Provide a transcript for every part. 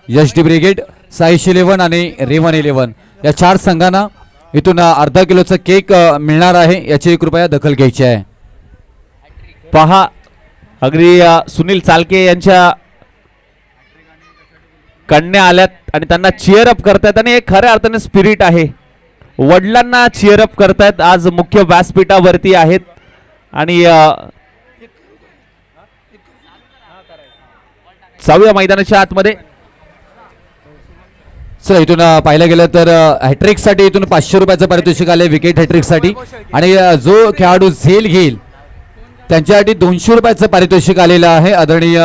SD brigade, Saish 11 आणि रेवन 11 या 4 संघांना इथून अर्धा किलोचा केक मिळणार आहे, याची कृपया दखल घ्यायची आहे. पहा अगदी सुनील चालके यांच्या कन्या आल्यात आणि त्यांना चीअर अप करतायत आणि एक खऱ्या अर्थाने स्पिरिट आहे. वडिलांना चीअर अप करतायत. आज मुख्य व्यासपीठावरती आहेत आणि जाऊया मैदानाच्या आतमध्ये. सर इथून पाहिलं गेलं तर हॅट्रिक साठी इथून 500 रुपयाचं पारितोषिक आले विकेट हॅट्रिक साठी आणि जो खेळाडू झेल घेईल त्यांच्यासाठी 200 रुपयाचं पारितोषिक आलेलं आहे. आदरणीय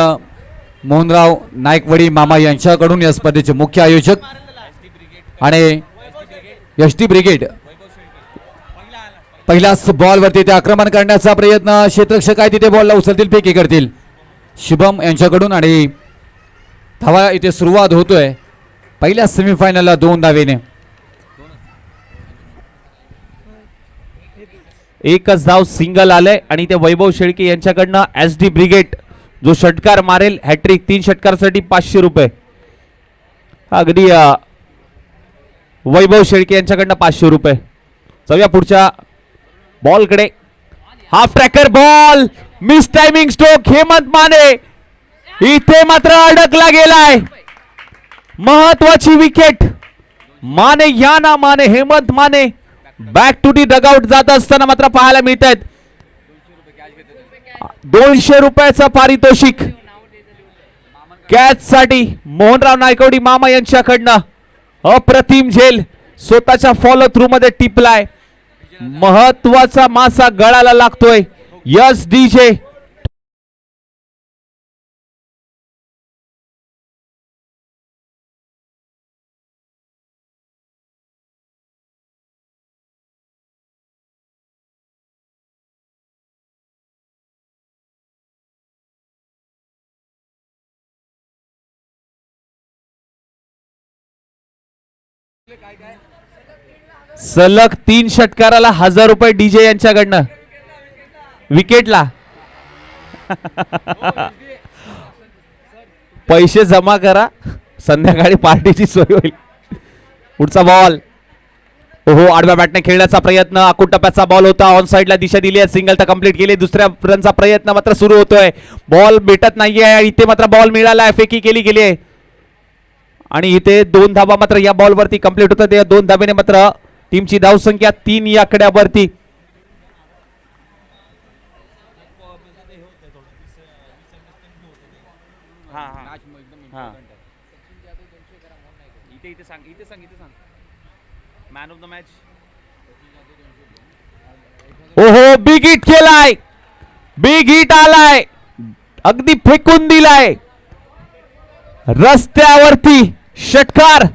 मोहनराव नायकवडी मामा यांच्याकडून या स्पर्धेचे मुख्य आयोजक आणि एसटी ब्रिगेड पहिल्याच बॉलवरती ते आक्रमण करण्याचा प्रयत्न. क्षेत्ररक्षक आहे तिथे बॉलला उचलतील, फेकी करतील शुभम यांच्याकडून आणि धावा इथे सुरुवात होतोय पहिल्या सेमीफायनलला 2 धावेने. एकच धाव सिंगल आलंय आणि ते वैभव शेळके यांच्याकडनं एसडी ब्रिगेड जो षटकार मारेल हॅट्रिक 3 षटकारासाठी 500 रुपये. अगदी वैभव शेळके यांच्याकडनं 500 रुपये. जाऊया पुढच्या बॉलकडे. Half tracker ball, miss timing stroke. Hemant Mane इथे मात्र अडकला गेलाय. महत्वाची विकेट. माने या ना Mane, Hemant Mane back to the dugout जात असताना मात्र पाहायला मिळत आहेत. 200 रुपयाचं पारितोषिक कॅच साठी मोहनराव नायकवडी मामा यांच्याकडनं. अप्रतिम झेल स्वतःच्या फॉलो थ्रू मध्ये टिपलाय. महत्वाचा मासा गळाला लागतोय. यस डीजे सलग 3 षटकाराला 1000 रुपये डीजे यांच्याकडनं विकेटला. पैसे जमा करा, संध्याकाळी पार्टीची सोय होईल. पुढचा बॉल. ओहो, आडव्या बॅटने खेळण्याचा प्रयत्न. आकुट टप्प्याचा बॉल होता, ऑन साइडला दिशा दिली आहे, सिंगल तर कंप्लीट केली. दुसऱ्या रनचा प्रयत्न मात्र सुरू होतोय. बॉल भेटत नाहीये, इथे मात्र बॉल मिळालाय, फेकी केली गेली आहे आणि इथे 2 धावा मात्र या बॉलवरती कंप्लीट होतात. या 2 धावेने मात्र टीमची धावसंख्या 3 या आकड्यावरती. Man of the match. ओहो, बिग हिट केलाय, बिग हिट आलाय, अगदी फेकून दिलाय रस्त्यावरती षटकार.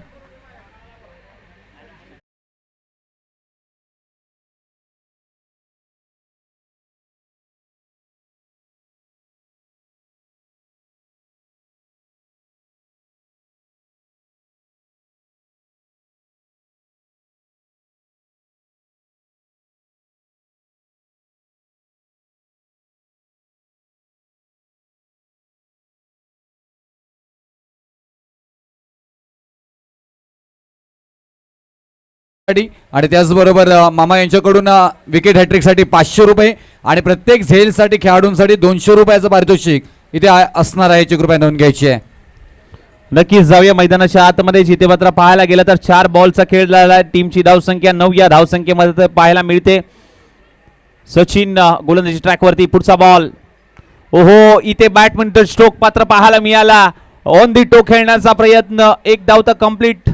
आणि त्याचबरोबर मामा यांच्याकडून विकेट हॅट्रिक साठी 500 रुपये आणि प्रत्येक झेल साठी खेळाडूंसाठी 200 रुपयाचं पारितोषिक इथे असणार आहे, याची कृपया नोंद घ्यायची आहे. नक्कीच जाऊया मैदानाच्या आतमध्ये. जिथे मात्र पाहायला गेलं तर 4 बॉलचा खेळ झाला. टीमची धावसंख्या 9 या धावसंख्येमध्ये पाहायला मिळते. सचिन गोलंदाजी ट्रॅकवरती. पुढचा बॉल. ओहो, इथे बॅडमिंटन स्ट्रोक मात्र पाहायला मिळाला. ऑन दी टो खेळण्याचा प्रयत्न. 1 धाव तर कंप्लीट.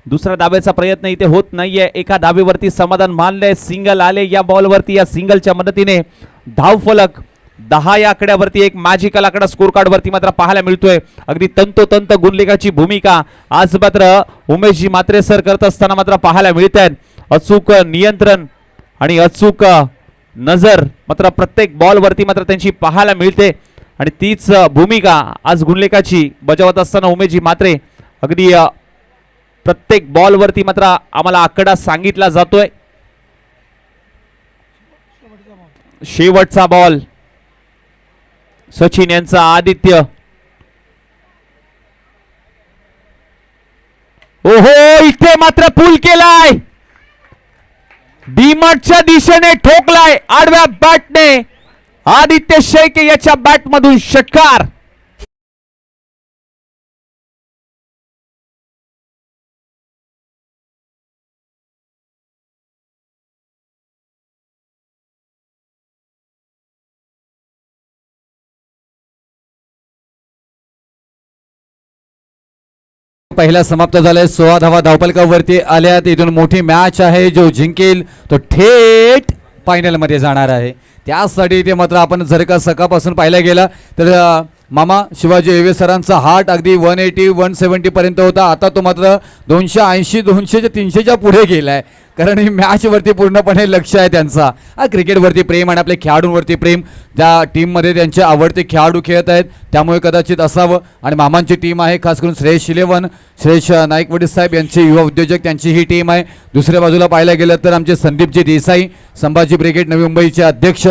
दुसरा धाब्याचा प्रयत्न इथे होत नाहीये. एका धाबेवरती समाधान मानलंय. सिंगल आले या बॉलवरती. या सिंगलच्या मदतीने धाव फलक 10 या आकड्यावरती एक मॅजिकल आकडा स्कोर कार्ड वरती मात्र पाहायला मिळतोय. अगदी तंतोतंत गुणलेखाची भूमिका आज मात्र उमेशजी मात्रे सर करत असताना मात्र पाहायला मिळत आहेत. अचूक नियंत्रण आणि अचूक नजर मात्र प्रत्येक बॉल वरती मात्र त्यांची पाहायला मिळते आणि तीच भूमिका आज गुणलेखाची बजावत असताना उमेशजी मात्रे अगदी प्रत्येक बॉल वरती मात्र आम्हाला आकडा सांगितला जातोय. शेवटचा बॉल. सचिन यांचा आदित्य. ओहो, इथे मात्र पूल केलाय, डीमार्टच्या दिशेने ठोकलाय आडव्या बॅटने आदित्य शेळके याच्या बॅट मधून षटकार. पहिला समाप्त झालाय. 16 धावा धावपलकावरती आल्या. इथून मोठी मॅच आहे. जो जिंकेल तो थेट फायनल मध्ये जाणार आहे. त्यासाठी ते मात्र आपण जर का सकाळपासून पाहायला गेला तर मामा शिवाजी एवे सरांचा हार्ट अगदी 180 170 पर्यंत होता. आता तो मात्र 280 200 300च्या पुढे गेलाय. कारण ही मॅच वरती पूर्णपणे लक्ष आहे त्यांचा. क्रिकेटवरती प्रेम आणि आपल्या खेळाडूंवरती प्रेम. त्या टीममध्ये त्यांचे आवडते खेळाडू खेळत आहेत त्यामुळे कदाचित असावं. आणि मामांची टीम आहे, खास करून श्रेयश 11 श्रेयश नाईकवडी साहेब यांचे युवा उद्योजक त्यांची ही टीम आहे. दुसऱ्या बाजूला पाहायला गेलं तर आमचे संदीपजी देसाई संभाजी ब्रिगेड नवी मुंबईचे अध्यक्ष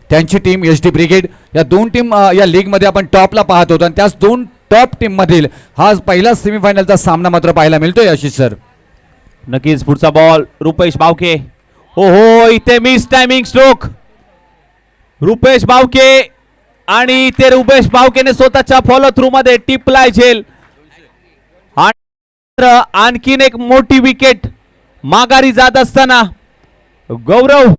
त्यांची टीम एस डी ब्रिगेड. या दोन टीम या लीगमध्ये आपण टॉपला पाहत होतो आणि त्याच दोन टॉप टीम मधील हा पहिला सेमीफायनलचा सामना मात्र पाहायला मिळतोय आशिष सर. नक्कीच पुढचा बॉल रुपेश बावके. ओहो, इथे miss timing stroke Rupesh Bawake आणि इथे रुपेश बावकेने स्वतःच्या फॉलो थ्रू मध्ये टिपलाय झेल. आणखीन एक मोठी विकेट माघारी जात असताना गौरव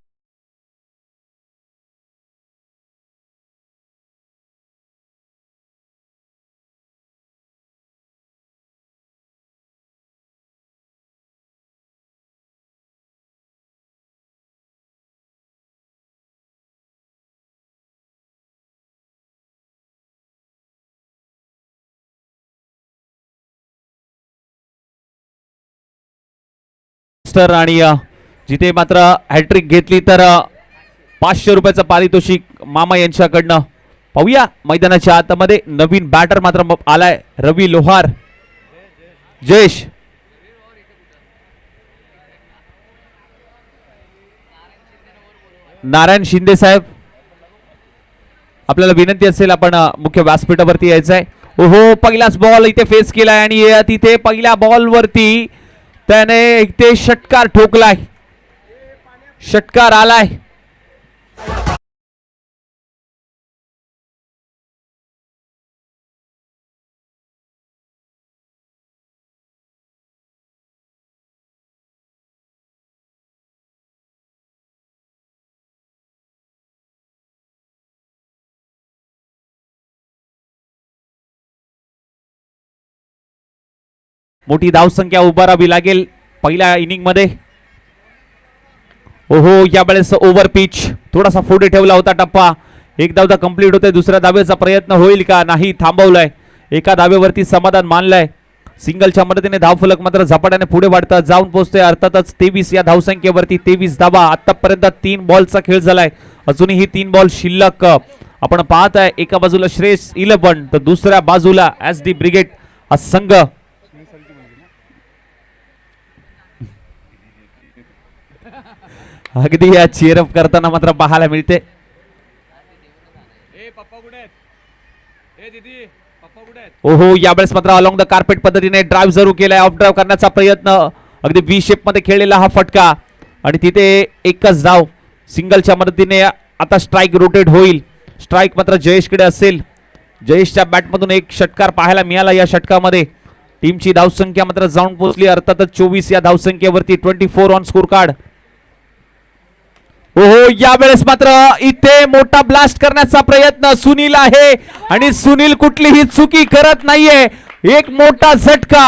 आणि जिथे मात्र हॅट्रिक घेतली तर 500 रुपयाचं पारितोषिक मामा यांच्याकडनं. पाहूया मैदानाच्या आतमध्ये नवीन बॅटर मात्र आलाय रवी लोहार. जयेश नारायण शिंदे साहेब, आपल्याला विनंती असेल आपण मुख्य व्यासपीठावरती यायचंय. ओहो, पहिलाच बॉल इथे फेस केलाय आणि तिथे पहिल्या बॉल वरती त्याने इथे षटकार ठोकलाय, षटकार आलाय. मोठी धावसंख्या उभारावी लागेल पहिल्या इनिंग मध्ये. ओहो, यावेळेस ओव्हर पिच थोडासा पुढे ठेवला होता टप्पा. एक धावता कंप्लीट होते. दुसऱ्या धावेचा प्रयत्न होईल का, नाही, थांबवलाय. एका धावेवरती समाधान मानलाय. सिंगलच्या मदतीने धावफलक मात्र झपाट्याने पुढे वाढतात जाऊन पोहोचते. अर्थातच 23 या धावसंख्येवरती 23 धावा. आतापर्यंत 3 बॉलचा खेळ झालाय. अजूनही 3 बॉल शिल्लक आपण पाहत आहे. एका बाजूला श्रेयस 11 तर दुसऱ्या बाजूला एस डी ब्रिगेड हा संघ. अगदी या चीअरअप करताना मात्र पाहायला मिळते. ओहो, यावेळेस मात्र अलॉंग द कार्पेट पद्धतीने ड्राईव्ह जरूर केलाय. ऑफ ड्राईव्ह करण्याचा प्रयत्न, अगदी बी शेप मध्ये खेळलेला हा फटका आणि तिथे एकच धाव. सिंगलच्या मदतीने आता स्ट्राईक रोटेट होईल. स्ट्राईक मात्र जयेशकडे असेल. जयेशच्या बॅटमधून एक षटकार पाहायला मिळाला. या षटकामध्ये टीमची धावसंख्या मात्र जाऊन पोहोचली अर्थातच 24 या धावसंख्येवरती. 24 ऑन स्कोर कार्ड. ओहो, यावेळेस मात्र इथे मोठा ब्लास्ट करण्याचा प्रयत्न सुनील आहे आणि सुनील कुठलीही चुकी करत नाहीये. एक मोठा झटका,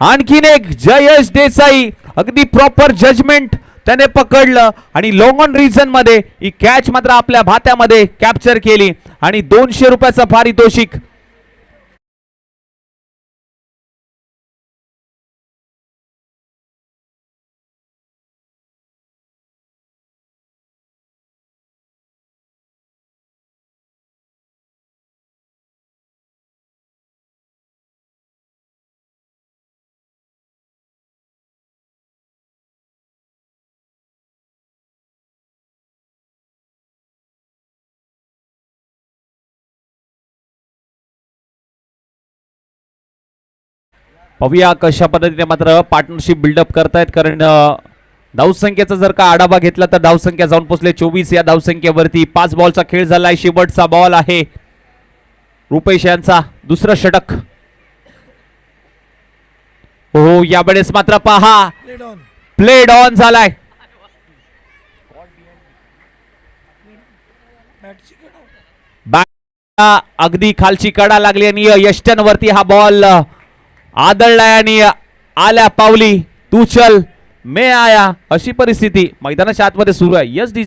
आणखीन एक जयेश देसाई अगदी प्रॉपर जजमेंट त्याने पकडलं आणि लॉंग ऑन रिजन मध्ये ही कॅच मात्र आपल्या भात्यामध्ये कॅप्चर केली आणि 200 रुपयाचा पारितोषिक पाहूया कशा पद्धतीने मात्र पार्टनरशिप बिल्डअप करतायत, कारण धावसंख्येचा जर का आढावा घेतला तर धावसंख्या जाऊन पोहोचले 24 या धावसंख्येवरती. 5 बॉलचा खेळ झालाय, शेवटचा बॉल आहे रुपेश यांचा, दुसरं षटक. हो यावेळेस मात्र पहा प्लेड ऑन झालाय. अगदी खालची कडा लागली आणि यष्ट्यांवरती हा बॉल आदळलाय आणि आल्या पावली तू चल मे आया अशी परिस्थिती मैदानाच्या आतमध्ये सुरू आहे. यस डी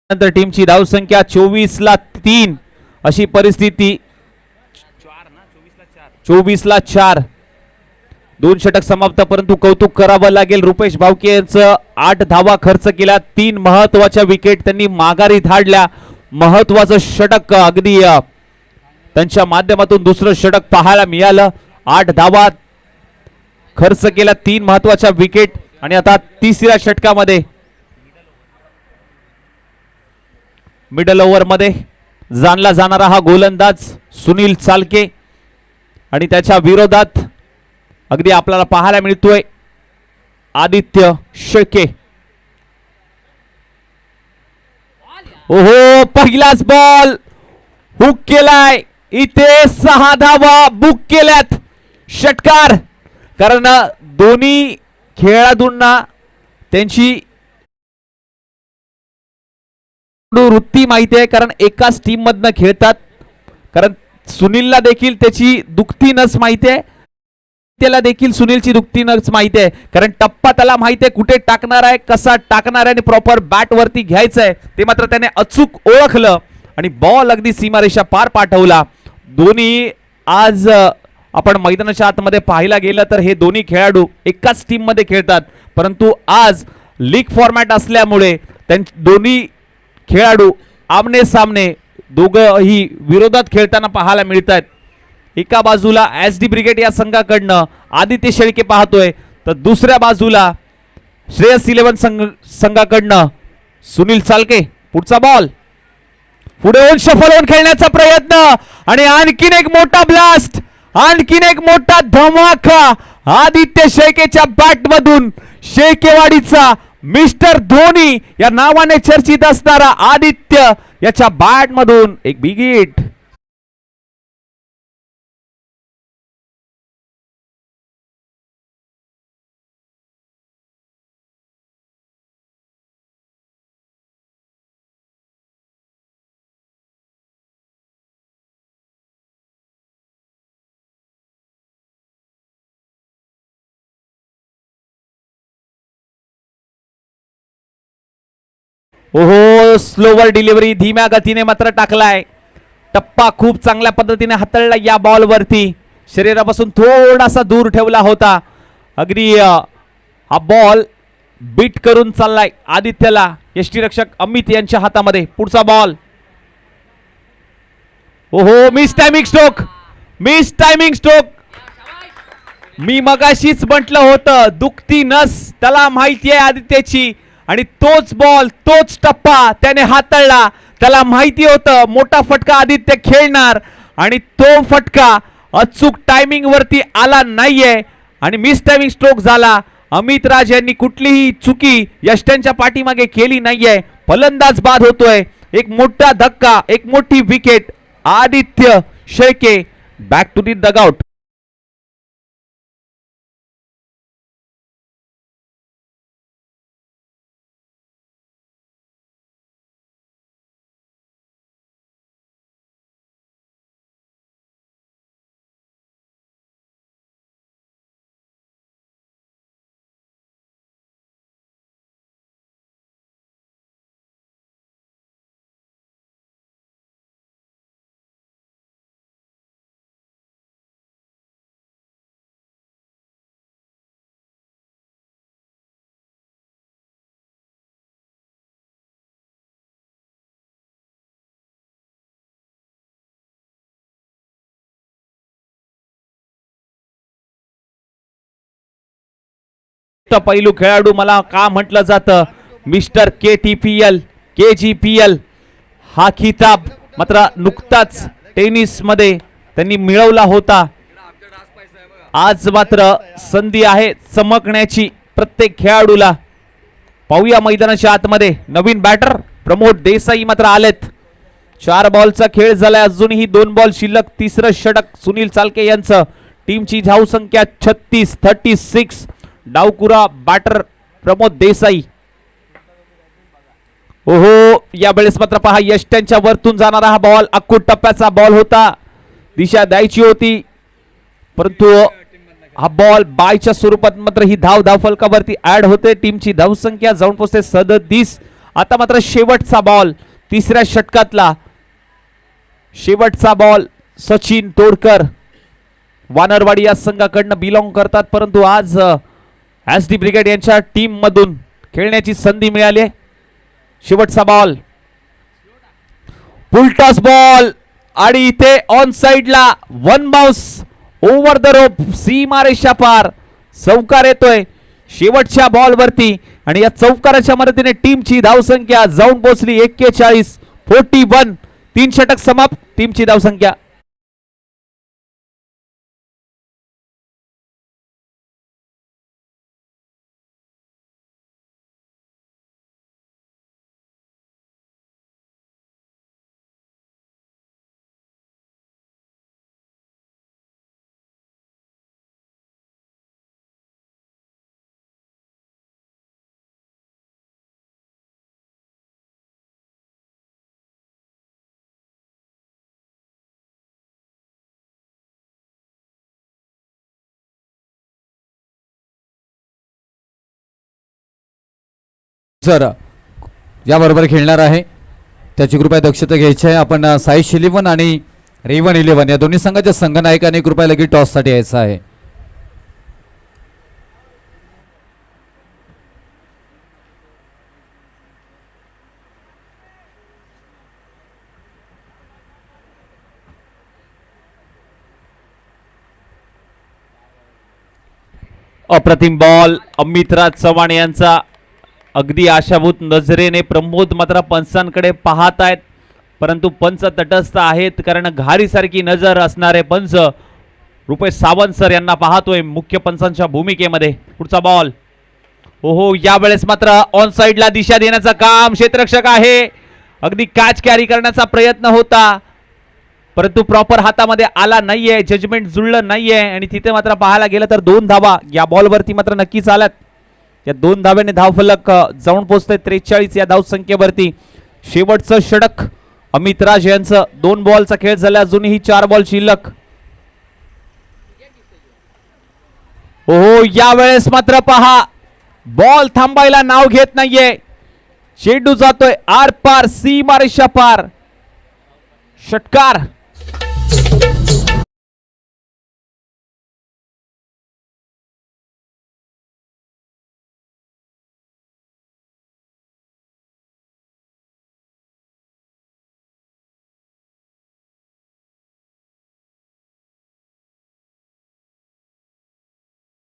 नंतर टीमची धावसंख्या 24-3 अशी परिस्थिती. 24-4 दोन षटक समाप्त, परंतु कौतुक करावं लागेल रुपेश भावके यांचं. 8 धावा खर्च केला, 3 महत्वाच्या विकेट त्यांनी माघारी धाडल्या. महत्वाचं षटक अगदी त्यांच्या माध्यमातून दुसरं षटक पाहायला मिळालं. 8 धावा खर्च केला, 3 महत्वाच्या विकेट आणि आता तिसऱ्या षटकामध्ये मिडल ओव्हर मध्ये जाणला जाणारा हा गोलंदाज सुनील चालके आणि त्याच्या विरोधात अगदी आपल्याला पाहायला मिळतोय आदित्य शेळके. ओहो पहिलाच बॉल हुक केलाय, इथे 6 धावा बुक केल्यात. षटकार, कारण दोन्ही खेळाडूंना त्यांची वृत्ती माहिती आहे, कारण एकाच टीम मधनं खेळतात. कारण सुनीलला देखील त्याची दुखती नस माहिती आहे, त्याला देखील सुनीलची दुखती नस माहिती आहे, कारण टप्पा त्याला माहिती आहे कुठे टाकणार आहे, कसा टाकणार आहे आणि प्रॉपर बॅट वरती घ्यायचं आहे ते मात्र त्याने अचूक ओळखलं आणि बॉल अगदी सीमारेषा पार पाठवला. दोन्ही आज आपण मैदानाच्या आतमध्ये पाहायला गेलं तर हे दोन्ही खेळाडू एकाच टीम मध्ये खेळतात, परंतु आज लीग फॉर्मॅट असल्यामुळे दोन्ही खेळाडू आमने सामने दोघंही विरोधात खेळताना पाहायला मिळतात. एका बाजूला एस डी ब्रिगेड या संघाकडनं आदित्य शेळके पाहतोय, तर दुसऱ्या बाजूला श्रेयस 11 संघाकडनं सुनील चालके. पुढचा बॉल पुढे होऊन सफल होऊन खेळण्याचा प्रयत्न आणि आणखीन एक मोठा ब्लास्ट, आणखीन एक मोठा धमाका आदित्य शेळकेच्या बॅट मधून. शेळकेवाडीचा मिस्टर धोनी या नावाने चर्चित असणारा आदित्य याच्या बॅट मधून एक बिग हिट. ओहो स्लोवर डिलिव्हरी, धीम्या गतीने मात्र टाकलाय. टप्पा खूप चांगल्या पद्धतीने हाताळला या बॉल वरती, शरीरापासून थोडासा दूर ठेवला होता. अगदी हा बॉल बीट करून चाललाय आदित्यला. यष्टीरक्षक अमित यांच्या हातामध्ये. पुढचा बॉल, ओहो miss timing stroke, miss timing stroke. मी मगाशीच म्हटलं होतं दुखती नस त्याला माहिती आहे आदित्यची, आणि तोच बॉल तोच टप्पा त्याने हाताळला. त्याला माहिती होतं मोठा फटका आदित्य खेळणार आणि तो फटका अचूक टायमिंग वरती आला नाहीये आणि मिस टायमिंग स्ट्रोक झाला. अमित राज यांनी कुठलीही चुकी यष्ट्यांच्या पाठीमागे केली नाहीये. फलंदाज बाद होतोय. एक मोठा धक्का, एक मोठी wicket. Aditya Shelke back to the dugout. पैलू खेळाडू मला का म्हटलं जातं मिस्टर KTPL KGPL हा खिताब मात्र नुकताच टेनिस मध्ये त्यांनी मिळवला होता. आज मात्र संधी आहे चमकण्याची प्रत्येक खेळाडूला. पाहूया मैदानाच्या आतमध्ये नवीन बॅटर प्रमोद देसाई मात्र आलेत. 4 बॉलचा खेळ झालाय, अजूनही 2 बॉल शिल्लक. तिसरं षटक सुनील चालके यांचं. टीमची धावसंख्या 36 डावकुरा बॅटर प्रमोद देसाई. ओहो या वेळेस मात्र पहा यष्ट्यांच्या वरतून जाणारा हा बॉल अक्कूट टप्प्याचा बॉल होता, दिशा द्यायची होती परंतु हा बॉल बायच्या स्वरूपात मात्र ही धाव फलकावरती ऍड होते. टीमची धावसंख्या जाऊन पोहोचते 37. आता मात्र शेवटचा बॉल तिसऱ्या षटकातला शेवटचा बॉल. सचिन तोडकर वानरवाडी या संघाकडनं बिलॉंग करतात परंतु आज SD ब्रिगेड यांच्या टीम मधून खेळण्याची संधी मिळाली. शेवटचा बॉल फुलटॉस बॉल आणि इथे ऑन साइडला 1 बाउन्स ओव्हर द रोप सीमारेषा पार. चौकार येतोय शेवटच्या बॉल वरती आणि या चौकाराच्या मदतीने टीमची धावसंख्या जाऊन पोहोचली 41. 3 षटक समाप्त. टीमची धावसंख्या सर याबरोबर खेळणार आहे त्याची कृपया दक्षता घ्यायची आहे. आपण साईश 11 आणि रेवन 11 या दोन्ही संघाच्या संघनायकाने कृपया लगेच टॉस साठी यायचं आहे. अप्रतिम बॉल अमितराज चव्हाण यांचा. अगदी आशाभूत नजरेने प्रमोद मात्र पंचांकडे पाहत आहेत परंतु पंच तटस्थ आहेत कारण घारीसारखी नजर असणारे पंच रुपेश सावंत सर यांना पाहतोय मुख्य पंचांच्या भूमिकेमध्ये. पुढचा बॉल ओहो या वेळेस मात्र ऑन साइडला दिशा देण्याचं काम क्षेत्ररक्षक आहे. अगदी कॅच कॅरी करण्याचा प्रयत्न होता परंतु प्रॉपर हातामध्ये आला नाहीये, जजमेंट जुळलं नाहीये आणि तिथे मात्र पाहायला गेलं तर 2 धावा या बॉलवरती मात्र नक्कीच आल्यात. या 2 धाव्याने धावफलक जाऊन पोहोचतोय 43 या धावसंख्येवरती. शेवटचं षटक अमितराज यांचं. 2 बॉलचा खेळ झाला, अजूनही 4 बॉल शिल्लक. ओहो या वेळेस मात्र पहा बॉल थांबायला नाव घेत नाहीये. चेंडू जातोय आर पार सीमारेषा पार. षटकार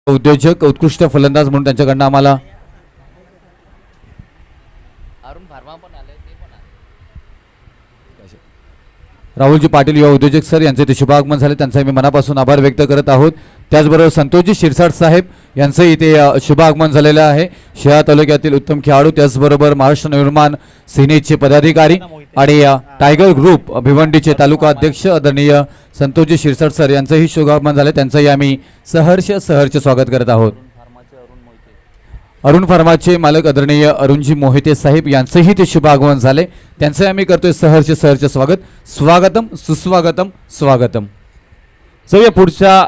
उद्योजक उत्कृष्ट फलंदाज म्हणून त्यांच्याकडनं आम्हाला राहुलजी पाटील युवा उद्योजक सर यांचे ते शुभागमन झाले, त्यांचे मी मनापासून आभार व्यक्त करत आहोत. त्याचबरोबर संतोषजी शिरसाट साहेब यांचं इथे शुभागमन झालेलं आहे. शहा तालुक्यातील उत्तम खेळाडू, त्याचबरोबर महाराष्ट्र निर्माण सेनेचे पदाधिकारी आणि टायगर ग्रुप भिवंडीचे तालुका अध्यक्ष आदरणीय संतोषजी शिरसाट सर यांचंही शुभागमन झाले, त्यांचंही आम्ही सहर्ष स्वागत करत आहोत. अरुण फार्माचे मालक आदरणीय अरुणजी मोहिते साहेब यांचंही ते शुभ आगमन झाले, त्यांचे आम्ही करतोय सहर्ष स्वागत. स्वागतम सुस्वागतम स्वागतम. जाऊया पुढच्या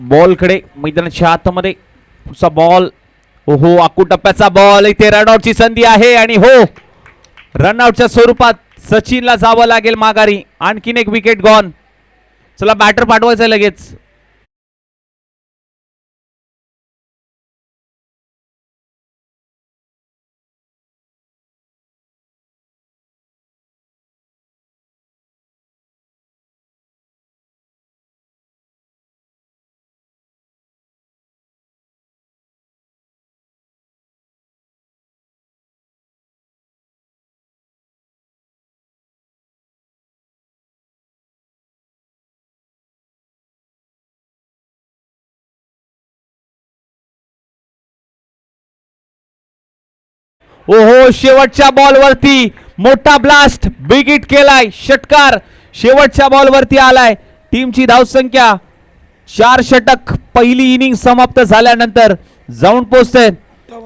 बॉलकडे. मैदानाच्या आतमध्ये पुढचा बॉल. ओहो आकू टप्प्याचा बॉल. इथे रनआउटची संधी आहे आणि हो रनआउटच्या स्वरूपात सचिनला जावं लागेल माघारी. आणखीन एक विकेट गॉन. चला बॅटर पाठवायचं लगेच. ओहो, शेवटच्या बॉलवरती मोठा ब्लास्ट, बिग हिट केलाय, षटकार शेवटच्या बॉलवरती आलाय. टीमची धावसंख्या 4 षटक पहिली इनिंग समाप्त झाल्यानंतर जाऊन पोहोचते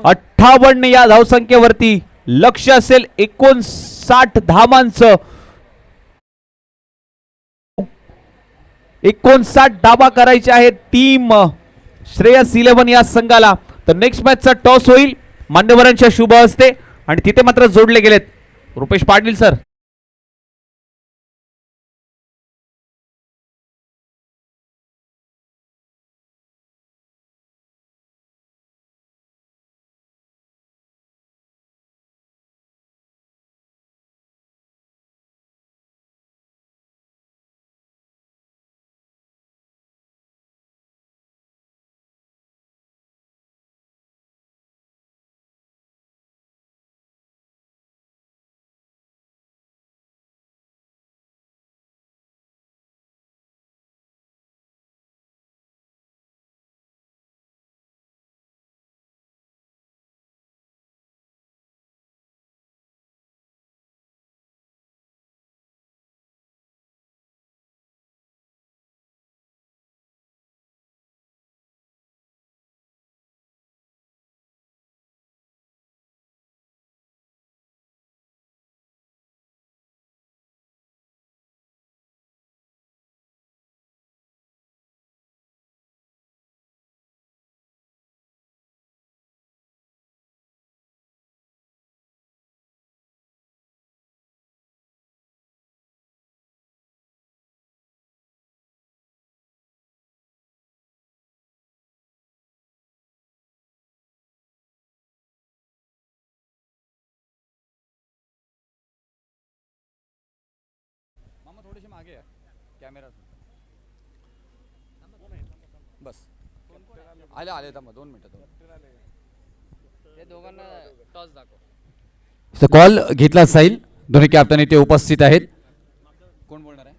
58 या धावसंख्येवरती. लक्ष असेल 59 धावांचं. 59 धावा करायचे आहेत टीम श्रेयस 11 या संघाला. तर नेक्स्ट मॅचचा टॉस होईल मान्यवरांच्या शुभ हस्ते आणि तिथे मात्र जोडले गेलेत रुपेश पाटील सर. थोडेसे मागे कॅमेरा बस आले आले 2 मिनिटं. ते दोघांना टॉस दाखव. कॉल घेतला जाईल. दोन्ही कॅप्टन इथे उपस्थित आहेत. कोण बोलणार आहे?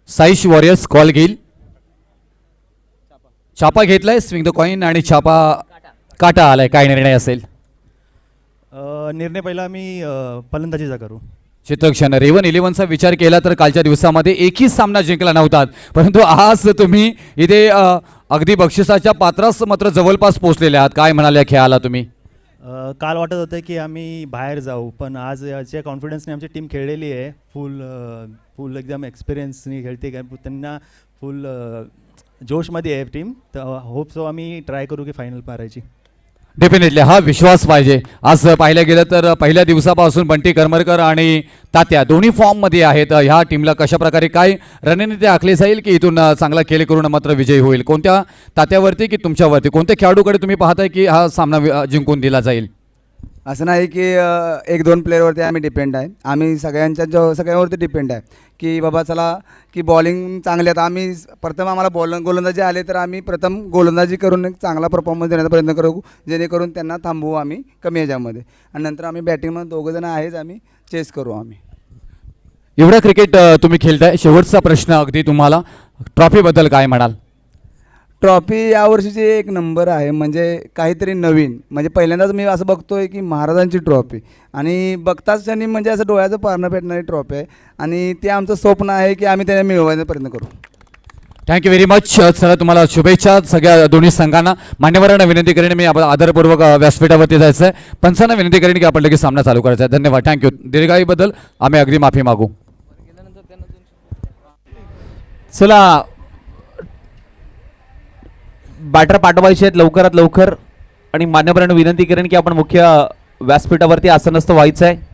साईश वॉरियर्स कॉल घेईल. छापा घेतलाय, स्विंग द कॉइन आणि छापा काटा आलाय. काय निर्णय असेल? निर्णय पहिला मी फलंदाजीचा करू. चित्रक्षण रेवन 11चा विचार केला तर कालच्या दिवसामध्ये एकही सामना जिंकला नव्हता, परंतु आज तुम्ही इथे अगदी बक्षिसाच्या पात्रास मात्र जवळपास पोहोचलेले आहात. काय म्हणाले खेळाला तुम्ही? काल वाटत होतं की आम्ही बाहेर जाऊ, पण आज याच्या कॉन्फिडन्सने आमची टीम खेळलेली आहे. फुल एकदम एक्सपिरियन्सनी खेळते, कारण त्यांना फुल जोशमध्ये आहे टीम. तर होप सो आम्ही ट्राय करू की फायनल मारायची. डेफिनेटली हा विश्वास पाहिजे. आज पाहिलं गेलं तर पहिल्या दिवसापासून बंटी करमरकर आणि तात्या दोन्ही फॉर्ममध्ये आहेत. ह्या टीमला कशा प्रकारे काय रणनीती आखली जाईल की इथून चांगला खेळ करून मात्र विजयी होईल? कोणत्या तात्यावरती की तुमच्यावरती, कोणत्या खेळाडूकडे तुम्ही पाहताय की हा सामना जिंकून दिला जाईल? असं नाही की 1-2 प्लेअरवरती आम्ही डिपेंड आहे. आम्ही सगळ्यांवरती डिपेंड आहे की बाबा चला की बॉलिंग चांगली आहे. आम्ही प्रथम आम्हाला गोलंदाजी आले तर आम्ही प्रथम गोलंदाजी करून एक चांगला परफॉर्मन्स देण्याचा प्रयत्न करू, जेणेकरून त्यांना थांबवू आम्ही कमी ह्याच्यामध्ये. आणि नंतर आम्ही बॅटिंगमध्ये 2 जण आहेच, आम्ही चेस करू. आम्ही एवढा क्रिकेट तुम्ही खेळताय, शेवटचा प्रश्न अगदी तुम्हाला, ट्रॉफीबद्दल काय म्हणाल? ट्रॉफी यावर्षीची एक नंबर आहे, म्हणजे काहीतरी नवीन. म्हणजे पहिल्यांदाच मी असं बघतोय की महाराजांची ट्रॉफी, आणि बघताच त्यांनी म्हणजे असं डोळ्याचं पारणं पेटणारी ट्रॉफी आहे, आणि ते आमचं स्वप्न आहे की आम्ही त्यांना मिळवायचा प्रयत्न करू. थँक्यू व्हेरी मच सर, तुम्हाला शुभेच्छा सगळ्या दोन्ही संघांना. मान्यवरांना विनंती करेन मी आपण आदरपूर्वक व्यासपीठावरती जायचं आहे. पंचांना विनंती करेन की आपण लगेच सामना चालू करायचा आहे. धन्यवाद, थँक्यू. दीर्घाईबद्दल आम्ही अगदी माफी मागू. चला बॅटर पाठवायचे आहेत लवकरात लवकर, आणि मान्यवरांना विनंती करेन की आपण मुख्य व्यासपीठावरती आसनस्थ व्हायचं आहे.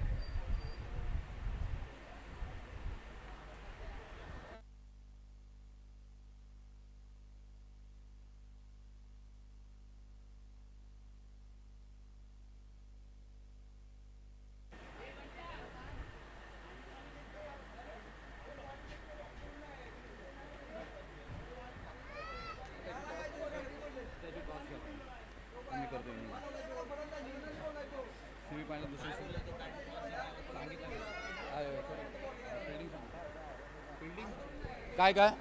काय काय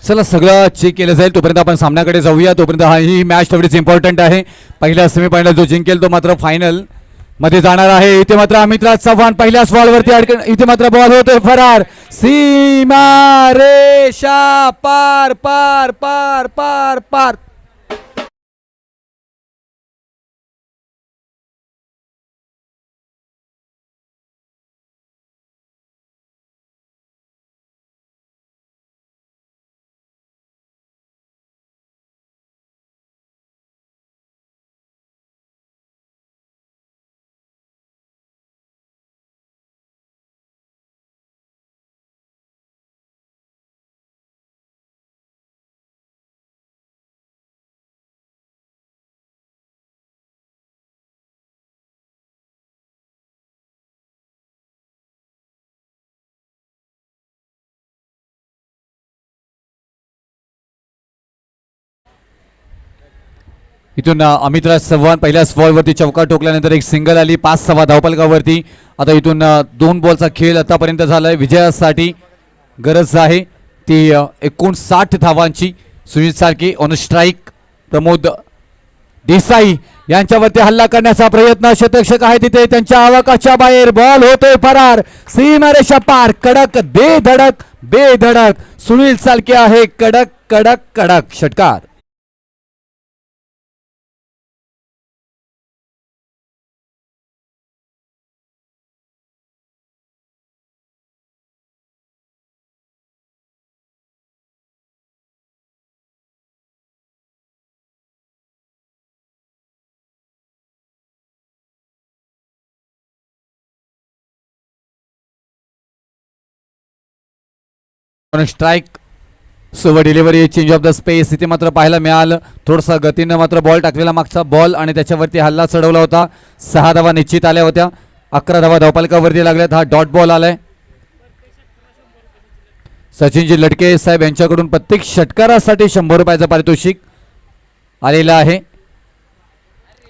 चला सगळं चेक केलं जाईल तोपर्यंत आपण सामन्याकडे जाऊया. तोपर्यंत ही मॅच तेवढीच इम्पॉर्टंट आहे. पहिल्या सेमीफायनल जो जिंकेल तो मात्र फायनल मध्ये जाणार आहे. इथे मात्र अमितराज चव्हाण पहिल्याच बॉलवरती अडकण. इथे मात्र बॉल होतोय फरार. सीमा रेषा पार पार पार पार पार. इथून अमितराज चव्हाण पहिल्याच बॉलवरती चौका टोकल्यानंतर एक सिंगल आली. 5 धावफलकावरती. आता इथून 2 बॉलचा खेळ आतापर्यंत झालाय. विजयासाठी गरज आहे ती 59 धावांची. Sunil Salke on strike. प्रमोद देसाई यांच्यावरती हल्ला करण्याचा प्रयत्न. शतरक्षक आहे तिथे त्यांच्या आवाकाच्या बाहेर. बॉल होतोय फरार. सीमारेषा पार. कडक बेधडक बेधडक सुनील साळके आहे. कडक कडक कडक षटकार. Strike slower delivery change of the space. इथे मात्र पाहायला मिळालं थोडंसं गतीनं मात्र बॉल टाकलेला मागचा बॉल आणि त्याच्यावरती हल्ला चढवला होता. 6 धावा निश्चित आल्या होत्या. 11 धावा धावपालकावरती लागल्यात. हा डॉट बॉल आलाय. सचिनजी लटके साहेब यांच्याकडून प्रत्येक षटकारासाठी 100 रुपयाचं पारितोषिक आलेलं आहे.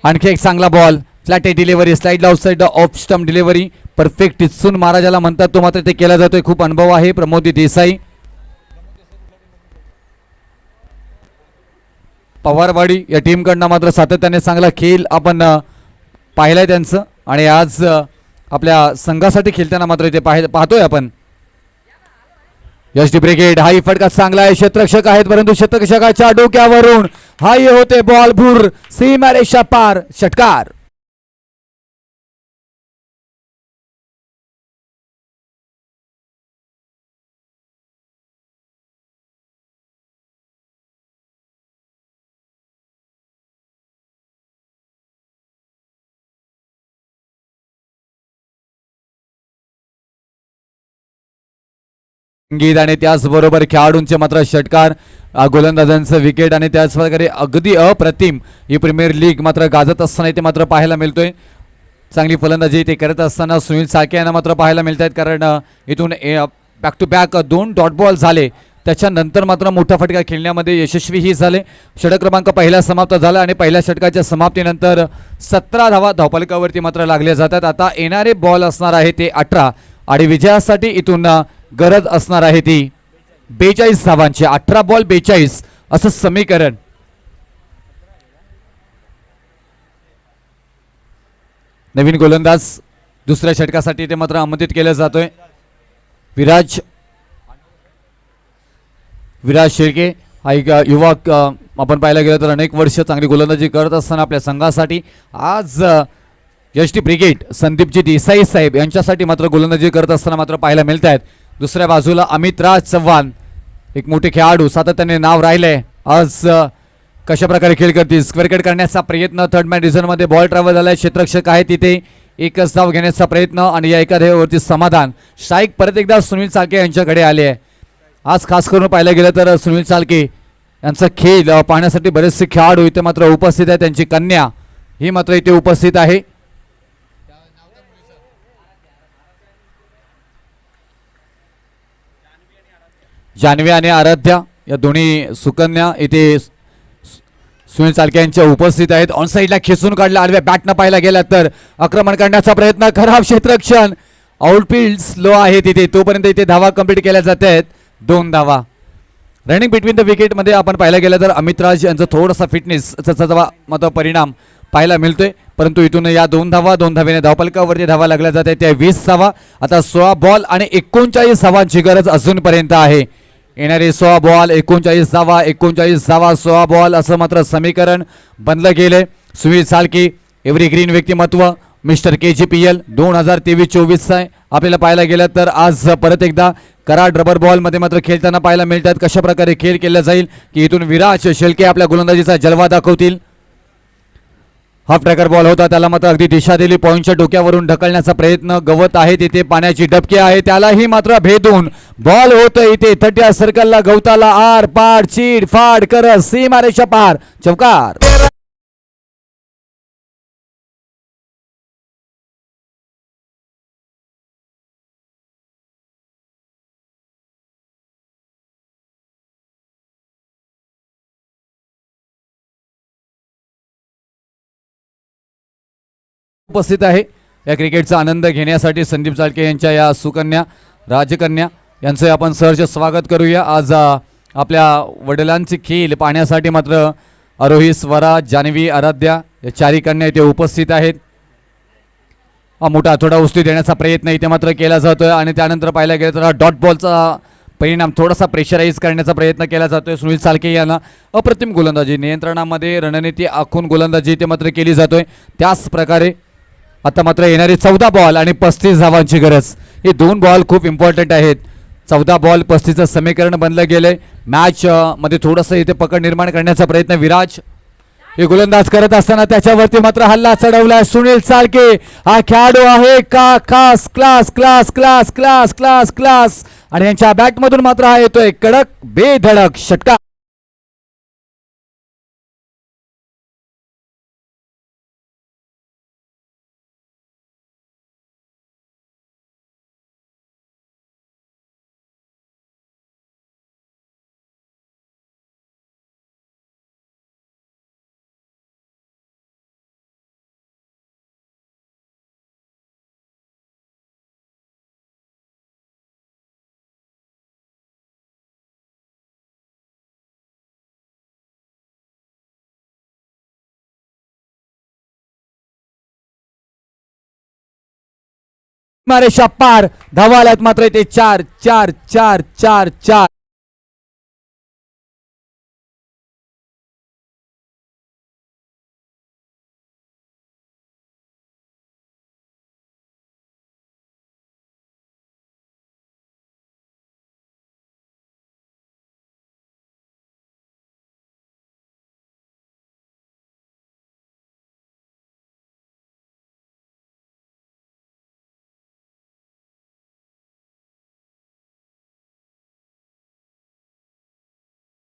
आणखी एक चांगला ball. Flat delivery. Slide outside off stump delivery. Perfect इचून महाराजाला म्हणतात तो मात्र ते केला जातोय. खूप अनुभव आहे प्रमोद देसाई. पवारवाडी या टीमकडनं मात्र सातत्याने चांगला खेळ आपण पाहिलाय त्यांचं. आणि आज आपल्या संघासाठी खेळताना मात्र इथे पाहतोय आपण. यश ब्रिगेड. हाही फटका चांगला आहे. क्षेत्ररक्षक आहेत परंतु क्षेत्ररक्षकाच्या डोक्यावरून हाही होते बॉल भूर. सीमारेषा पार. षटकार. संगीत आणि त्याचबरोबर खेळाडूंचे मात्र षटकार. गोलंदाजांचं विकेट आणि त्याच प्रकारे अगदी अप्रतिम ही प्रीमियर लीग मात्र गाजत असताना इथे मात्र पाहायला मिळतोय. चांगली फलंदाजी ते करत असताना सुनील साळके यांना मात्र पाहायला मिळत आहेत. कारण इथून back to back 2 dot ball झाले. त्याच्यानंतर मात्र मोठा फटका खेळण्यामध्ये यशस्वीही झाले. षटक क्रमांक पहिला समाप्त झाला आणि पहिल्या षटकाच्या समाप्तीनंतर 17 धावा धावफलकावरती मात्र लागल्या जातात. आता येणारे बॉल असणार आहे ते 18 आणि विजयासाठी इथून गरज असणार आहे ती 42 धावांची. 18 बॉल 42 असं समीकरण. नवीन गोलंदाज दुसऱ्या षटकासाठी ते मात्र आमंत्रित केलं जातोय. विराज शेळके हा एक युवक आपण पाहायला गेलं तर अनेक वर्ष चांगली गोलंदाजी करत असताना आपल्या संघासाठी आज यष्टी ब्रिगेड संदीपजी देसाई साहेब यांच्यासाठी मात्र गोलंदाजी करत असताना मात्र पाहायला मिळत आहेत. दुसऱ्या बाजूला अमितराज चव्हाण एक मोठे खेळाडू सातत्याने नाव राहिलंय. आज कशा प्रकारे खेळ करतील. स्क्वेअर कट करण्याचा प्रयत्न. थर्ड मॅन डिझन मध्ये बॉल ट्रॅव्हल झालाय. क्षेत्ररक्षक आहे तिथे. एकच धाव घेण्याचा प्रयत्न आणि या एका धावेवरती समाधान. स्ट्राईक परत एकदा सुनील साळके यांच्याकडे आले आहे. आज खास करून पाहायला गेलं तर सुनील साळके यांचा खेळ पाहण्यासाठी बरेचसे खेळाडू इथे मात्र उपस्थित आहेत. त्यांची कन्या ही मात्र इथे उपस्थित आहे. जान्हवी आणि आराध्या या दोन्ही सुकन्या इथे सुनील साळके यांच्या उपस्थित आहेत. ऑन साईडला खेचून काढला. आडव्या बॅटनं पाहायला गेला तर आक्रमण करण्याचा प्रयत्न. खराब क्षेत्ररक्षण. आउटफील्ड स्लो आहे तिथे. तोपर्यंत इथे धावा कंप्लीट केल्या जात आहेत. 2 धावा. रनिंग बिटवीन द विकेटमध्ये आपण पाहायला गेलं तर अमित राज यांचा थोडासा फिटनेसचा मात्र परिणाम पाहायला मिळतोय, परंतु इथून या 2 धावेने धावपलकावरती धावा लागल्या जाते त्या 20 धावा. आता 16 बॉल आणि 39 धावांची गरज अजूनपर्यंत आहे. येणारे 16 बॉल 39 धावा 16 बॉल असं मात्र समीकरण बनलं गेलंय. सुनील साळके एव्हरीग्रीन व्यक्तिमत्व मिस्टर KGPL 2023-24 आहे. आपल्याला पाहायला गेलं तर आज परत एकदा कराड रबर बॉल मध्ये मात्र खेळताना पाहायला मिळतात. कशा प्रकारे खेळ केला जाईल की इथून विराज शेळके आपल्या गोलंदाजीचा जलवा दाखवतील. हाफ ट्रॅकर बॉल होता, त्याला मात्र अगदी दिशा दिली, पॉईंटच्या डोक्यावरून ढकलण्याचा प्रयत्न गवत आहे तिथे, पाण्याची डबके आहे, त्यालाही मात्र भेदून बॉल होत इथे 30 सर्कलला गवताला आर पार चीड फाड करत सीमारेषा पार चौकार. उपस्थित आहे या क्रिकेटचा आनंद घेण्यासाठी संदीप चाळके यांच्या या सुकन्या राजकन्या यांचं आपण सहर्ष स्वागत करूया. आज आपल्या वडिलांची खील पाहण्यासाठी मात्र आरोही स्वरा जान्हवी आराध्या या चारी कन्या इथे उपस्थित आहेत. मोठा थोडा उस्ती देण्याचा प्रयत्न इथे मात्र केला जातोय आणि त्यानंतर पाहायला गेलं तर डॉट बॉलचा परिणाम थोडासा प्रेशराईज करण्याचा प्रयत्न केला जातोय. सुनील साळके यांना अप्रतिम गोलंदाजी नियंत्रणामध्ये रणनीती आखून गोलंदाजी इथे मात्र केली जातोय. त्याच प्रकारे आता मात्र येणारे 14 बॉल आणि 35 धावांची गरज. हे 2 बॉल खूप इम्पॉर्टंट आहेत. 14 बॉल 35चं समीकरण बनलं गेलंय. मॅच मध्ये थोडंसं इथे पकड निर्माण करण्याचा प्रयत्न विराज हे गोलंदाज करत असताना त्याच्यावरती मात्र हल्ला चढवलाय सुनील साळके. हा खेळाडू आहे का खास class class class class class class आणि यांच्या बॅटमधून मात्र हा येतोय कडक बेधडक षटकार. मारेशा पार धावाल्यात मात्र ते 4 4 4 4 4.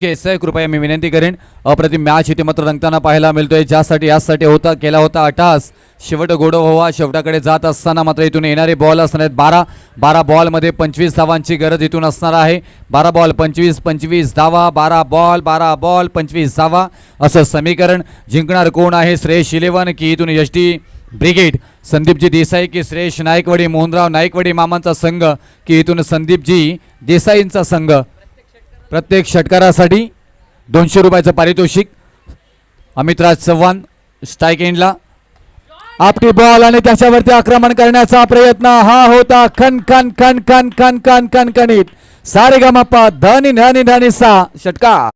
केसय कृपया मी विनंती करेन, अप्रतिम मॅच इथे मात्र रंगताना पाहायला मिळतोय. ज्यासाठी यासाठी केला होता अटास शेवट गोड व्हावा. शेवटाकडे जात असताना मात्र इथून येणारे बॉल असणार आहेत 12 बॉलमध्ये 25 धावांची गरज इथून असणार आहे. 12 बॉल 25 धावा 12 बॉल 25 धावा असं समीकरण. जिंकणार कोण आहे, श्रेयस 11 की इथून SD ब्रिगेड संदीपजी देसाई की श्रेयस नायकवडी मोहनराव नायकवडी मामांचा संघ की इथून संदीपजी देसाईंचा संघ. प्रत्येक षटकारासाठी 200 रुपयाचं पारितोषिक. अमितराज चव्हाण स्ट्राईक एंडला आपटी बॉल आणि त्याच्यावरती आक्रमण करण्याचा प्रयत्न हा होता खन खन खन खन खन खन खन खनित सारेगमपा धनी धनी धनी सा षटकार.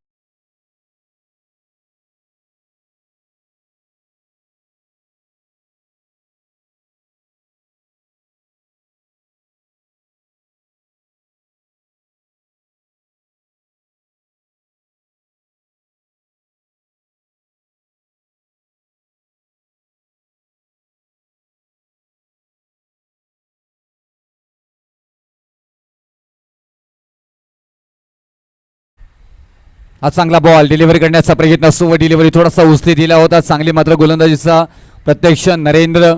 हा चांगला बॉल डिलिव्हरी करण्याचा प्रयत्न असतो. डिलिव्हरी थोडासा उस्ती दिला होता. चांगली मात्र गोलंदाजीचा प्रत्यक्ष नरेंद्र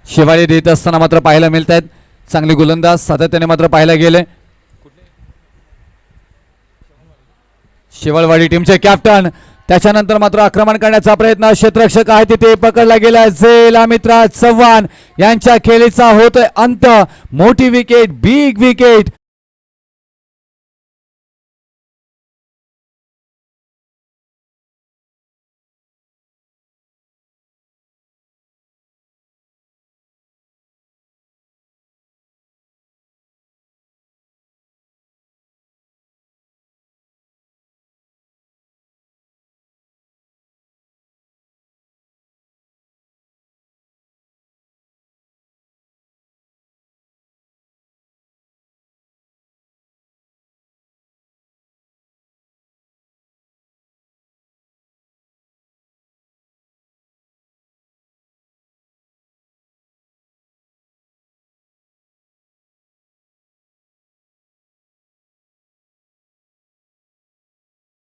शिवाळे देत असताना मात्र पाहायला मिळत आहेत. चांगली गोलंदाज सातत्याने मात्र पाहायला गेले. शिवळवाडी टीमचे कॅप्टन त्याच्यानंतर मात्र आक्रमण करण्याचा प्रयत्न क्षेत्ररक्षक आहे तिथे पकडला गेला. झेल अमितराज चव्हाण यांच्या खेळीचा होतोय अंत. मोठी विकेट बिग विकेट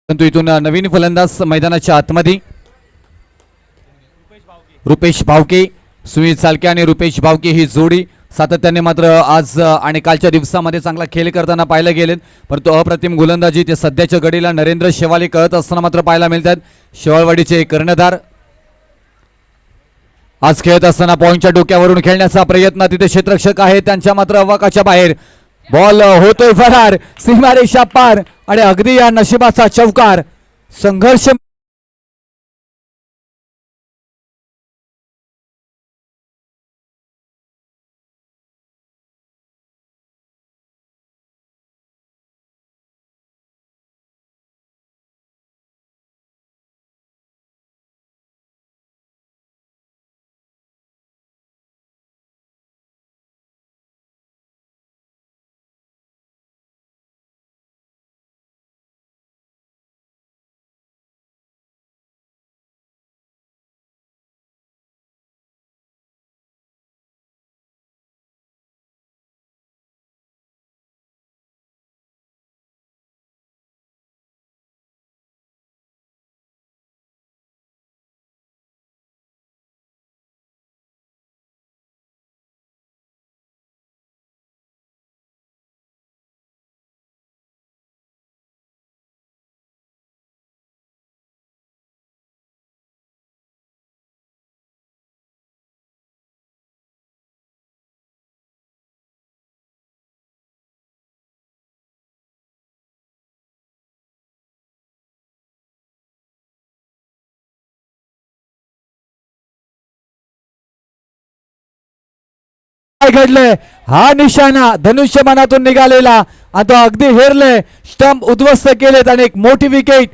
परंतु इथून नवीन फलंदाज मैदानाच्या आतमध्ये रुपेश भावके, सुनील चालके आणि रुपेश भावके ही जोडी सातत्याने मात्र आज आणि कालच्या दिवसामध्ये चांगला खेळ करताना पाहायला गेलेत. परंतु अप्रतिम गोलंदाजी ते सध्याच्या घडीला नरेंद्र शेवाळे करत असताना मात्र पाहायला मिळतात. शेवाळवाडीचे कर्णधार आज खेळत असताना पॉइंटच्या डोक्यावरून खेळण्याचा प्रयत्न, तिथे क्षेत्ररक्षक आहे त्यांच्या मात्र अवाकाच्या बाहेर. बॉल होतोय फरार, सीमारेषा पार आणि अगदी या नशिबाचा चौकार. संघर्ष काय घडलंय, हा निशाणा धनुष्यबाणातून निघालेला आता अगदी हेरलंय, स्टंप उद्ध्वस्त केलेत आणि एक मोठी विकेट.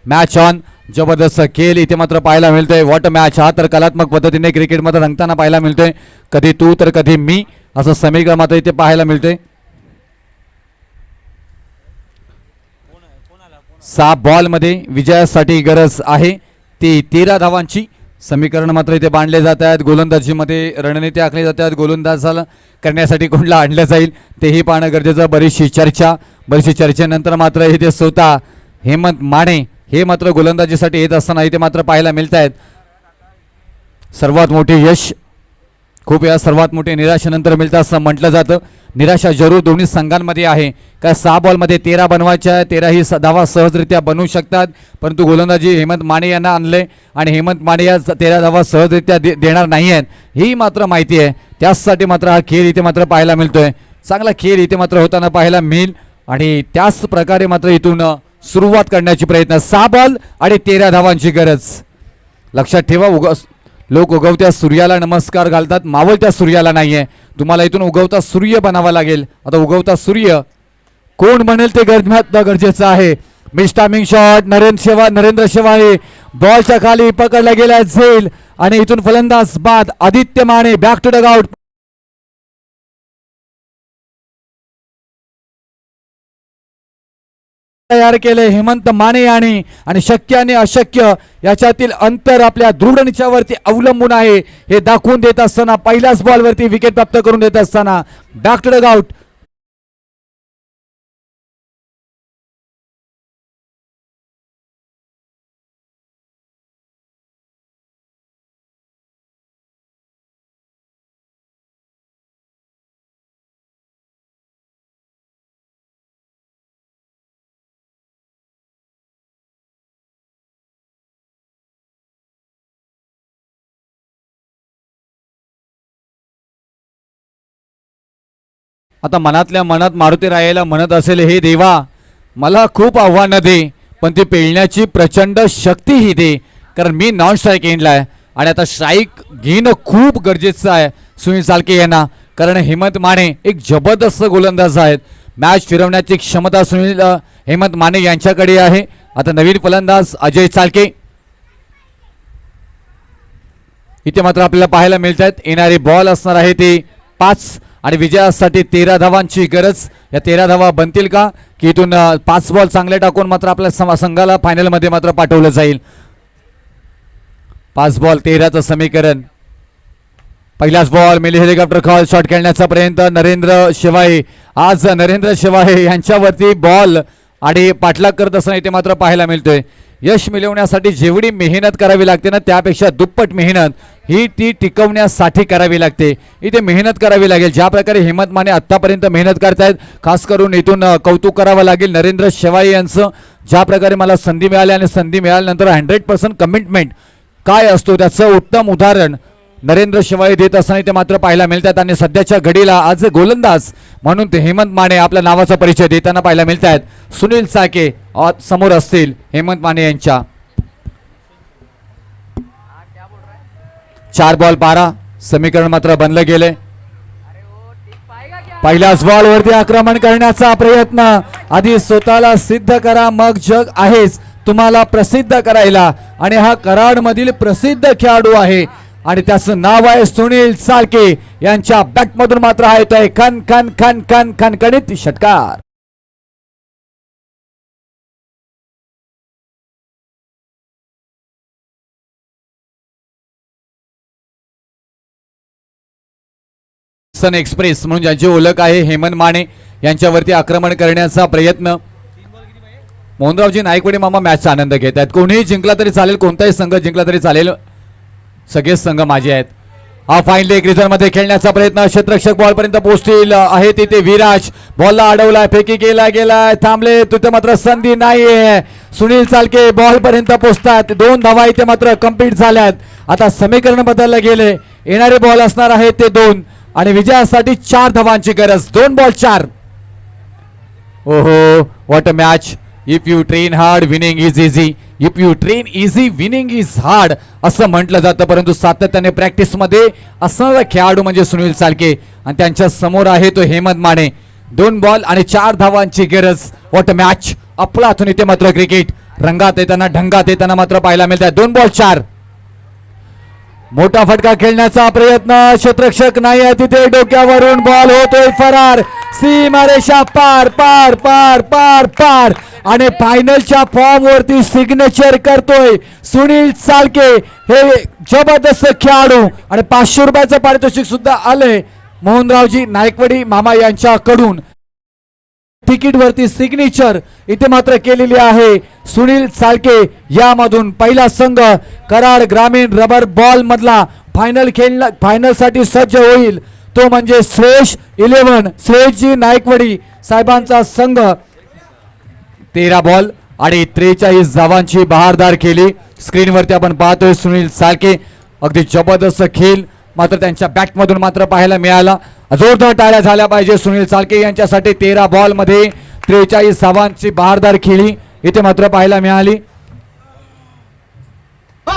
मॅच ऑन, जबरदस्त खेळ इथे मात्र पाहायला मिळतोय. वॉट मॅच, हा तर कलात्मक पद्धतीने क्रिकेटमध्ये रंगताना पाहायला मिळतोय. कधी तू तर कधी मी असं समीकरण मात्र इथे पाहायला मिळतोय. 6 बॉलमध्ये विजयासाठी गरज आहे ती 13 धावांची. समीकरण मात्र इथे बांधले जात आहेत. गोलंदाजीमध्ये रणनीती आखली जात आहेत. गोलंदाजाला करण्यासाठी कोणला आणलं जाईल तेही पाहणं गरजेचं. बरीचशी चर्चेनंतर मात्र इथे स्वतः हेमंत माने हे मात्र गोलंदाजीसाठी येत असताना इथे मात्र पाहायला मिळत आहेत. सर्वात मोठे यश खूप या सर्वात मोठे निराशेनंतर मिळतं असं म्हटलं जातं. निराशा जरूर दोन्ही संघांमध्ये आहे. काय 6 बॉलमध्ये 13 बनवायच्या, 13 ही धावा सहजरित्या बनवू शकतात. परंतु गोलंदाजी हेमंत माने यांना आणले आणि हेमंत माने या 13 धावा सहजरित्या देणार नाही आहेत ही मात्र माहिती आहे. त्याचसाठी मात्र हा खेळ इथे मात्र पाहायला मिळतोय. चांगला खेळ इथे मात्र होताना पाहायला मिळेल आणि त्याच प्रकारे मात्र इथून सुरुवात करण्याची प्रयत्न. 6 बॉल आणि 13 धावांची गरज. लक्षात ठेवा, लोक उगवत्या सूर्याला नमस्कार घालतात, मावळत्या सूर्याला नाहीये. तुम्हाला इथून उगवता सूर्य बनावा लागेल. आता उगवता सूर्य कोण बनेल ते गरजेचं आहे. मिस्टामिंग शॉट, नरेंद्र शेवाळे बॉलच्या खाली पकडला गेला झेल आणि इथून फलंदाज बाद Aditya Mane back to dugout. तयार केले हेमंत माने आणि शक्य आणि अशक्य याच्यातील अंतर आपल्या दृढ निश्चयावरती अवलंबून आहे हे दाखवून देत असताना पहिल्याच बॉलवरती विकेट प्राप्त करून देत असताना बॅक टू डगआउट. आता मनातल्या मनात मारुती रायाला म्हणत असेल, हे देवा मला खूप आव्हानं दे पण ती पेलण्याची प्रचंड शक्तीही दे, कारण मी नॉन स्ट्राईक एंडला आहे आणि आता स्ट्राईक घेणं खूप गरजेचं आहे सुनील चालके यांना, कारण हेमंत माने एक जबरदस्त गोलंदाज आहेत. मॅच फिरवण्याची क्षमता सुनील हेमंत माने यांच्याकडे आहे. आता नवीन फलंदाज अजय चालके इथे मात्र आपल्याला पाहायला मिळत आहेत. येणारे बॉल असणार आहे ते 5 आणि विजयासाठी 13 धावांची गरज. या 13 धावा बनतील का की इथून 5 बॉल चांगले टाकून मात्र आपल्या संघाला फायनल मध्ये मात्र पाठवलं जाईल. 5 बॉल 13चं समीकरण. पहिलाच बॉल मिली हेलिकॉप्टर कॉल शॉट खेळण्याचा प्रयत्न नरेंद्र शिवाय. आज नरेंद्र शिवाय यांच्यावरती बॉल आणि पाठलाग करत असताना इथे मात्र पाहायला मिळतोय. यश मिळवण्यासाठी जेवढी मेहनत करावी लागते ना त्यापेक्षा दुप्पट मेहनत ही ती टिकवण्यासाठी करावी लागते. इथे मेहनत करावी लागेल. ज्या प्रकारे हेमंत माने आतापर्यंत मेहनत करतायत, खास करून इथून कौतुक करावं लागेल नरेंद्र शिवाय यांचं. ज्या प्रकारे मला संधी मिळाली आणि संधी मिळाल्यानंतर 100% कमिटमेंट काय असतो त्याचं उत्तम उदाहरण नरेंद्र शिवाय देत असताना इथे मात्र पाहायला मिळतात. आणि सध्याच्या घडीला आज गोलंदाज म्हणून ते हेमंत माने आपल्या नावाचा परिचय देताना पाहायला मिळत आहेत. सुनील चाके समोर असतील हेमंत माने यांच्या. 4 बॉल 12 समीकरण मात्र बनलं गेले. पहिल्याच बॉल वरती आक्रमण करण्याचा प्रयत्न. आधी स्वतःला सिद्ध करा मग जग आहेच तुम्हाला प्रसिद्ध करायला. आणि हा कराड मधील प्रसिद्ध खेळाडू आहे आणि त्याचं नाव आहे सुनील चालके. यांच्या बॅट मधून मात्र आहे तो खन खन खन खन खणखणीत षटकार. सन एक्सप्रेस म्हणून ज्यांची ओळख आहे हेमंत माने यांच्यावरती आक्रमण करण्याचा प्रयत्न. मोहनरावजी नाईकवाडी मामा मॅचचा आनंद घेत आहेत. कोणीही जिंकला तरी चालेल, कोणताही संघ जिंकला तरी चालेल, सगळेच संघ माझे आहेत. हा फाईन लेग रिझर्व मध्ये खेळण्याचा प्रयत्न. क्षेत्ररक्षक बॉल पर्यंत पोहोचतील आहे तिथे विराज. बॉलला अडवलाय, फेकी गेलाय, थांबले तिथे मात्र संधी नाहीये. सुनील चालके बॉल पर्यंत पोहोचतात. 2 धावा इथे मात्र कंप्लीट झाल्यात. आता समीकरण बदललं गेले. येणारे बॉल असणार आहे ते 2 आणि विजयासाठी 4 धावांची गरज. 2 बॉल 4. ओहो what a match. If you train hard winning is easy. If you train easy winning is hard असं म्हटलं जातं, परंतु सातत्याने प्रॅक्टिस मध्ये असणारा खेळाडू म्हणजे सुनील चालके आणि त्यांच्या समोर आहे तो हेमंत माने. 2 बॉल आणि 4 धावांची गरज. What a match. अफलातून इथे मात्र क्रिकेट रंगात येताना ढंगात येताना मात्र पाहायला मिळतात. 2 बॉल 4. मोठा फटका खेळण्याचा प्रयत्न. क्षेत्ररक्षक नाही आहे तिथे. डोक्यावरून बॉल होतोय फरार. सीमारेषा पार पार पार पार पार आणि फायनलच्या फॉर्म वरती सिग्नेचर करतोय सुनील चालके. हे जबरदस्त खेळाडू आणि 500 रुपयाचं पारितोषिक सुद्धा आलंय मोहनरावजी नायकवाडी मामा यांच्याकडून. तिकीट वरती सिग्नेचर इथे मात्र केलेली आहे सुनील चालके. यामधून पहिला संघ कराड ग्रामीण रबर बॉल मधला फायनल साठी सज्ज होईल तो म्हणजे श्रेष 11 श्रेषजी नायकवाडी साहेबांचा संघ. 13 बॉल आणि 43 धावांची बहारदार केली. स्क्रीनवरती आपण पाहतोय सुनील चालके. अगदी जबरदस्त खेळ मात्र त्यांच्या बॅटमधून मात्र पाहायला मिळाला. जोरदार टाळ्या झाल्या पाहिजे सुनील चालके यांच्यासाठी. 13 बॉल मध्ये 43 धावांची बहारदार खेळी इथे मात्र पाहायला मिळाली.